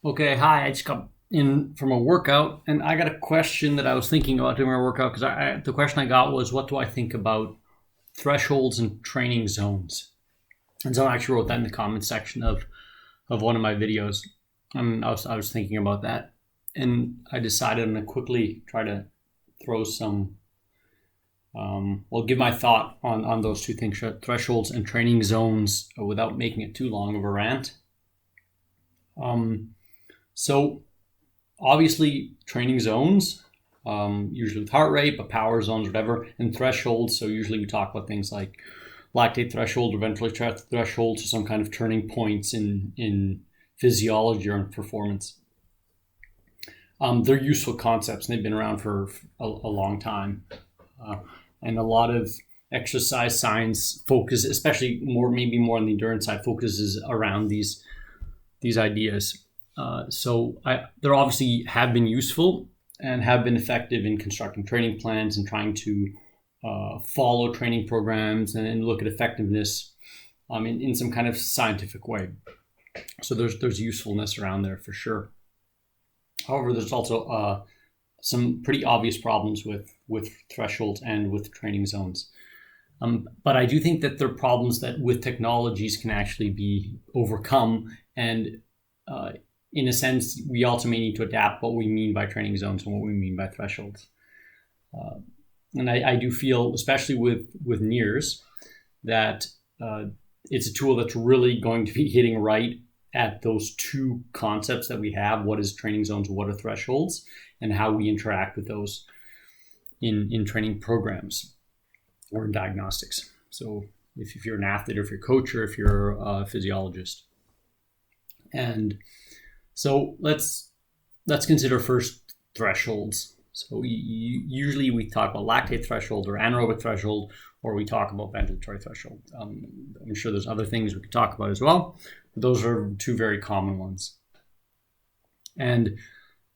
Okay, hi. I just got in from a workout, and I got a question that I was thinking about doing my workout because the question I got was, what do I think about thresholds and training zones? And someone actually wrote that in the comments section of one of my videos, and I was thinking about that, and I decided I'm gonna quickly try to throw some, give my thought on those two things, thresholds and training zones, without making it too long of a rant. So obviously training zones, usually with heart rate, but power zones, whatever, and thresholds. So usually we talk about things like lactate threshold or ventilatory threshold, so some kind of turning points in physiology or in performance. They're useful concepts, and they've been around for a long time. And a lot of exercise science focus, especially maybe more on the endurance side, focuses around these ideas. There obviously have been useful and have been effective in constructing training plans and trying to follow training programs and look at effectiveness in some kind of scientific way. So there's usefulness around there for sure. However, there's also some pretty obvious problems with thresholds and with training zones. But I do think that there are problems that with technologies can actually be overcome. And in a sense, we also may need to adapt what we mean by training zones and what we mean by thresholds. And I do feel, especially with NIRS, that it's a tool that's really going to be hitting right at those two concepts that we have: what is training zones, what are thresholds, and how we interact with those in training programs or in diagnostics. So if you're an athlete, or if you're a coach, or if you're a physiologist. And so let's consider first thresholds. So usually we talk about lactate threshold or anaerobic threshold, or we talk about ventilatory threshold. I'm sure there's other things we could talk about as well, but those are two very common ones. And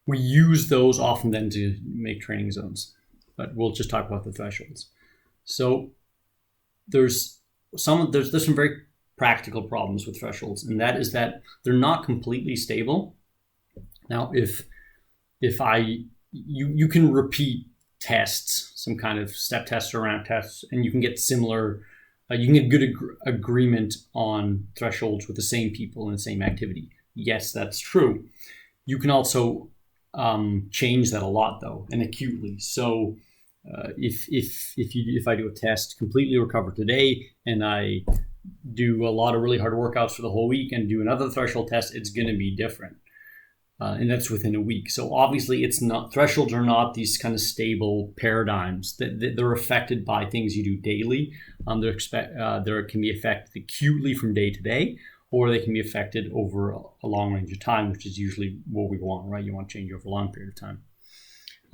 we use those often then to make training zones, but we'll just talk about the thresholds. So there's some very practical problems with thresholds, and that is that they're not completely stable. Now, if you can repeat tests, some kind of step tests or ramp tests, and you can get similar, you can get good agreement on thresholds with the same people in the same activity. Yes, that's true. You can also change that a lot, though, and acutely. So if I do a test, completely recover today, and I do a lot of really hard workouts for the whole week and do another threshold test, it's going to be different. And that's within a week. So obviously thresholds are not these kind of stable paradigms. They're affected by things you do daily. There can be affected acutely from day to day, or they can be affected over a long range of time, which is usually what we want, right? You want to change over a long period of time.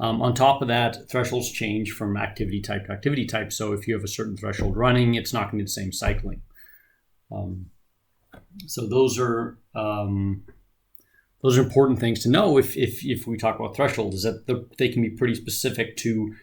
On top of that, thresholds change from activity type to activity type. So if you have a certain threshold running, it's not going to be the same cycling. So those are important things to know if we talk about thresholds, is that they can be pretty specific to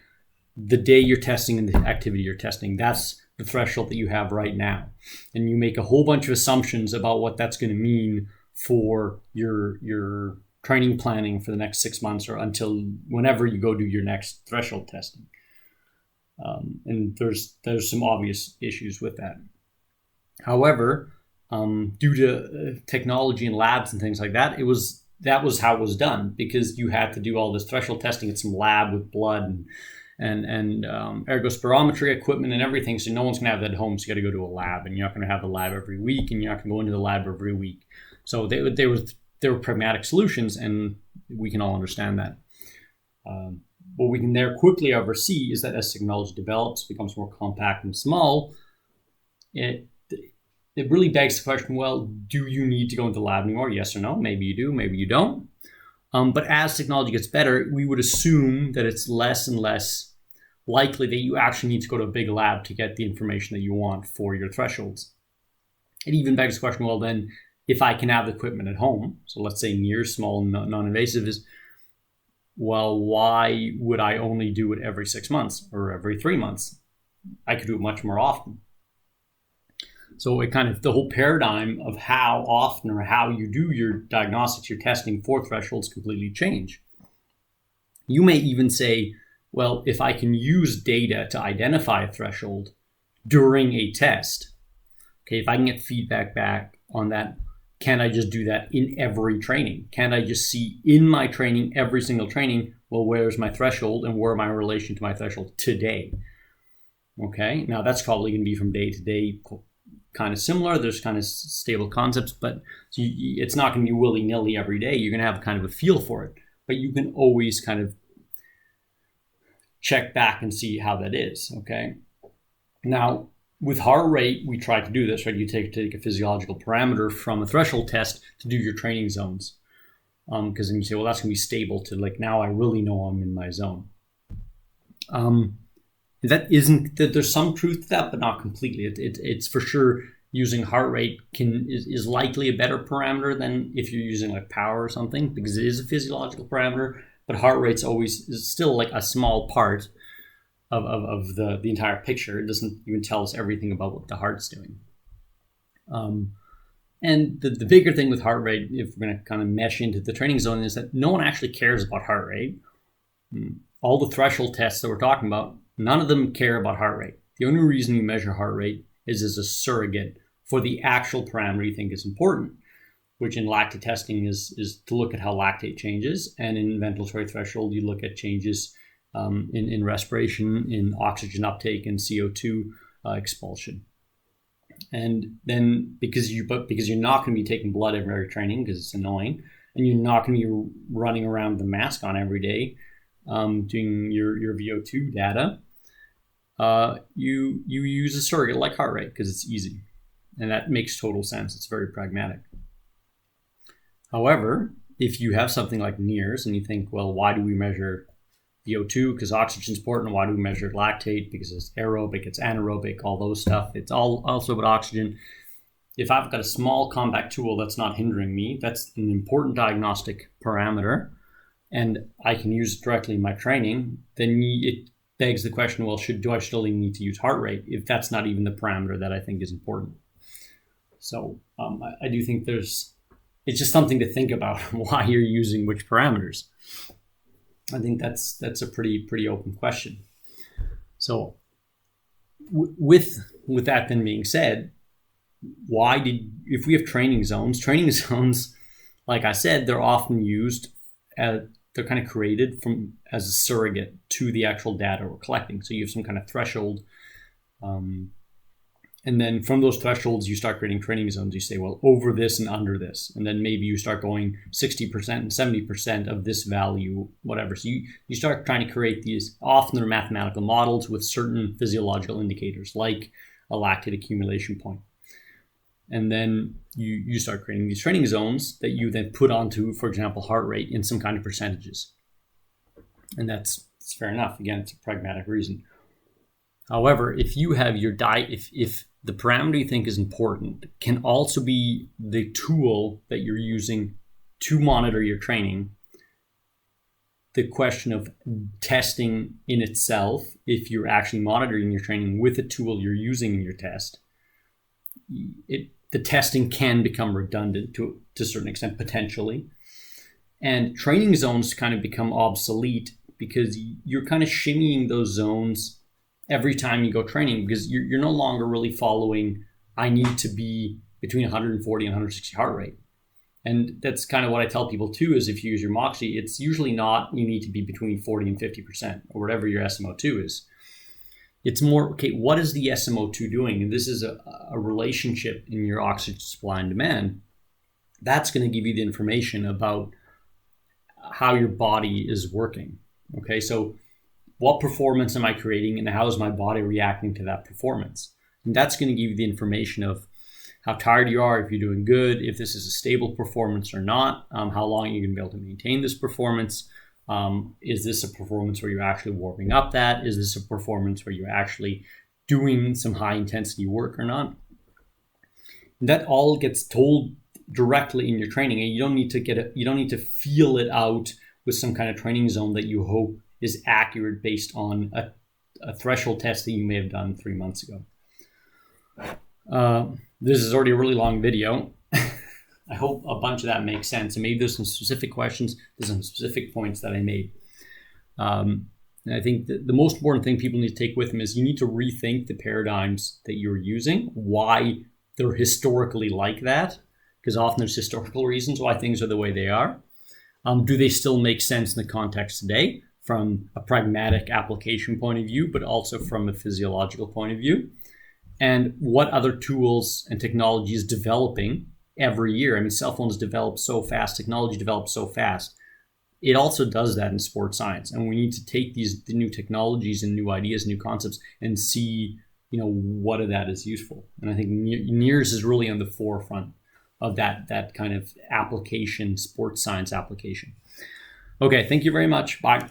the day you're testing and the activity you're testing. That's the threshold that you have right now. And you make a whole bunch of assumptions about what that's going to mean for your training planning for the next 6 months or until whenever you go do your next threshold testing. And there's some obvious issues with that. However, due to technology and labs and things like that, that was how it was done, because you had to do all this threshold testing at some lab with blood and ergospirometry equipment and everything. So no one's gonna have that at home. So you got to go to a lab, and you're not going to have the lab every week, and you're not going to go into the lab every week. So they were pragmatic solutions, and we can all understand that. What we can there quickly oversee is that as technology develops, becomes more compact and small, it really begs the question, well, do you need to go into the lab anymore? Yes or no? Maybe you do, maybe you don't. But as technology gets better, we would assume that it's less and less likely that you actually need to go to a big lab to get the information that you want for your thresholds. It even begs the question, well, then, if I can have the equipment at home, so let's say near small, non-invasive, is, well, why would I only do it every 6 months or every 3 months? I could do it much more often. So it kind of, the whole paradigm of how often or how you do your diagnostics, your testing for thresholds completely change. You may even say, well, if I can use data to identify a threshold during a test, okay, if I can get feedback back on that, can I just do that in every training? Can I just see in my training, every single training, well, where's my threshold and where my relation to my threshold today? Okay, now that's probably going to be from day to day kind of similar. There's kind of stable concepts, but it's not going to be willy-nilly every day. You're going to have kind of a feel for it, but you can always kind of check back and see how that is, okay? Now, with heart rate, we try to do this, right? You take a physiological parameter from a threshold test to do your training zones. Because then you say, well, that's going to be stable to like, now I really know I'm in my zone. There's some truth to that, but not completely. It's for sure using heart rate is likely a better parameter than if you're using like power or something, because it is a physiological parameter, but heart rate's is still like a small part of the entire picture. It doesn't even tell us everything about what the heart's doing. And the bigger thing with heart rate, if we're going to kind of mesh into the training zone, is that no one actually cares about heart rate. All the threshold tests that we're talking about, none of them care about heart rate. The only reason you measure heart rate is as a surrogate for the actual parameter you think is important, which in lactate testing is to look at how lactate changes. And in ventilatory threshold, you look at changes in respiration, in oxygen uptake, and CO2 expulsion. And then because you're not going to be taking blood every training because it's annoying, and you're not going to be running around with a mask on every day doing your VO2 data, you use a surrogate like heart rate because it's easy, and that makes total sense. It's very pragmatic. However, if you have something like NIRS and you think, well, why do we measure VO2? Because oxygen's important. Why do we measure lactate? Because it's aerobic, it's anaerobic, all those stuff. It's all also about oxygen. If I've got a small compact tool that's not hindering me, that's an important diagnostic parameter, and I can use it directly in my training, then it begs the question, well, do I still need to use heart rate if that's not even the parameter that I think is important? So I do think it's just something to think about why you're using which parameters. I think that's a pretty open question. So with that then being said, if we have training zones, like I said, they're often used they're kind of created as a surrogate to the actual data we're collecting. So you have some kind of threshold, and then from those thresholds, you start creating training zones. You say, well, over this and under this. And then maybe you start going 60% and 70% of this value, whatever. So you start trying to create these, often they're mathematical models with certain physiological indicators, like a lactate accumulation point. And then you start creating these training zones that you then put onto, for example, heart rate in some kind of percentages. And it's fair enough. Again, it's a pragmatic reason. However, if you have your if the parameter you think is important can also be the tool that you're using to monitor your training, the question of testing in itself, if you're actually monitoring your training with a tool you're using in your test, the testing can become redundant to a certain extent, potentially. And training zones kind of become obsolete because you're kind of shimmying those zones every time you go training, because you're no longer really following, I need to be between 140 and 160 heart rate. And that's kind of what I tell people too, is if you use your Moxy, it's usually not, you need to be between 40 and 50% or whatever your SMO2 is. It's more, okay, what is the SMO2 doing? And this is a relationship in your oxygen supply and demand. That's going to give you the information about how your body is working. Okay, so what performance am I creating and how is my body reacting to that performance? And that's going to give you the information of how tired you are, if you're doing good, if this is a stable performance or not, how long you're going to be able to maintain this performance. Is this a performance where you're actually warming up that? Is this a performance where you're actually doing some high intensity work or not? And that all gets told directly in your training, and you don't need to feel it out with some kind of training zone that you hope is accurate based on a threshold test that you may have done 3 months ago. This is already a really long video. I hope a bunch of that makes sense. And maybe there's some specific questions, there's some specific points that I made. And I think the most important thing people need to take with them is you need to rethink the paradigms that you're using, why they're historically like that, because often there's historical reasons why things are the way they are. Do they still make sense in the context today from a pragmatic application point of view, but also from a physiological point of view? And what other tools and technology is developing every year? I mean, cell phones develop so fast, technology develops so fast. It also does that in sports science. And we need to take the new technologies and new ideas, new concepts, and see, what of that is useful. And I think NIRS is really on the forefront of that kind of application, sports science application. Okay, thank you very much. Bye.